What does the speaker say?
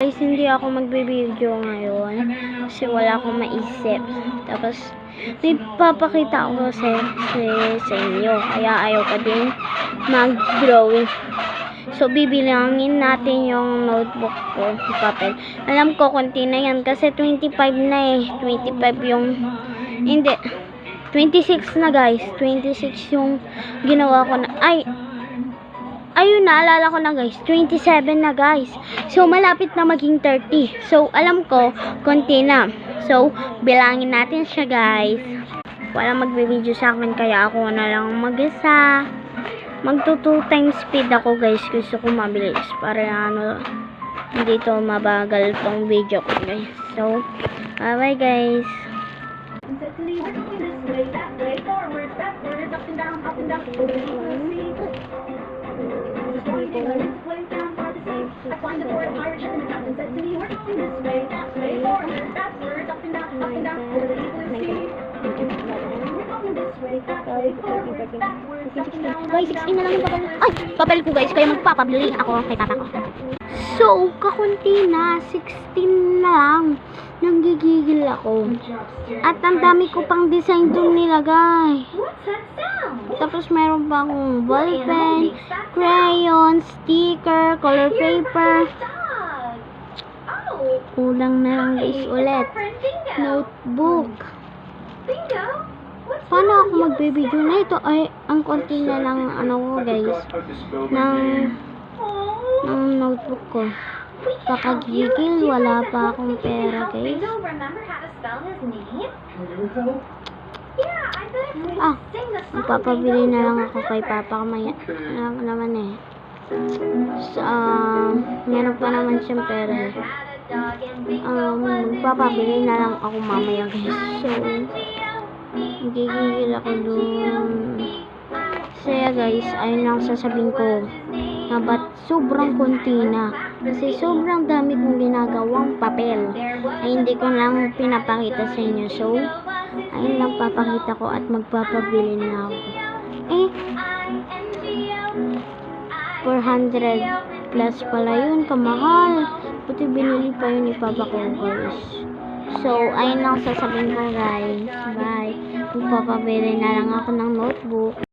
guys, hindi ako magbe-video ngayon kasi wala akong maisip. Tapos may papakita ako sa inyo, kaya ayaw ko din mag-drawing. So bibilangin natin yung notebook ko, papel. Alam ko konti na yan kasi 25 na eh. 25 yung hindi 26 na guys. 26 yung ginawa ko na. Ayun, naalala ko na guys, 27 na guys. So, malapit na maging 30. So, alam ko, konti na. So, bilangin natin siya guys. Wala magbe-video sa akin, kaya ako na lang mag-isa. Magto 2 times speed ako guys. Gusto ko mabilis para hindi to mabagal tong video ko guys. So, bye guys. Guys, 16 na lang yung papel. Ay, papel ko guys, kaya magpapabili ako kay papa ko. So, kakunti na, 16 na lang. Nanggigigil ako. At ang dami ko pang design dun nilagay. Tapos meron pa akong ballpen, crayon, sticker, color paper. Kulang na lang guys ulit. Notebook. Paano ako magbe-video na ito? Ay, ang konti na lang ko guys. Ng notebook ko. Kakagigil, wala pa akong pera guys. Magpapabili na lang ako kay papa kamaya. Naman eh. Meron pa naman siyang pera eh. Magpapabili na lang ako mamaya guys. So, gigigil ako dun. Kaya guys, ayun lang sasabihin ko na ba't sobrang konti na. Kasi sobrang dami kong ginagawang papel ay hindi ko lang pinapakita sa inyo. So, ayun lang papakita ko at magpapabili na ako. 400 plus pala yun, kamahal. Buti binili pa yun ni papa ko guys. So, ayun lang sasabihin ko guys. Bye. Magpapabili na lang ako ng notebook.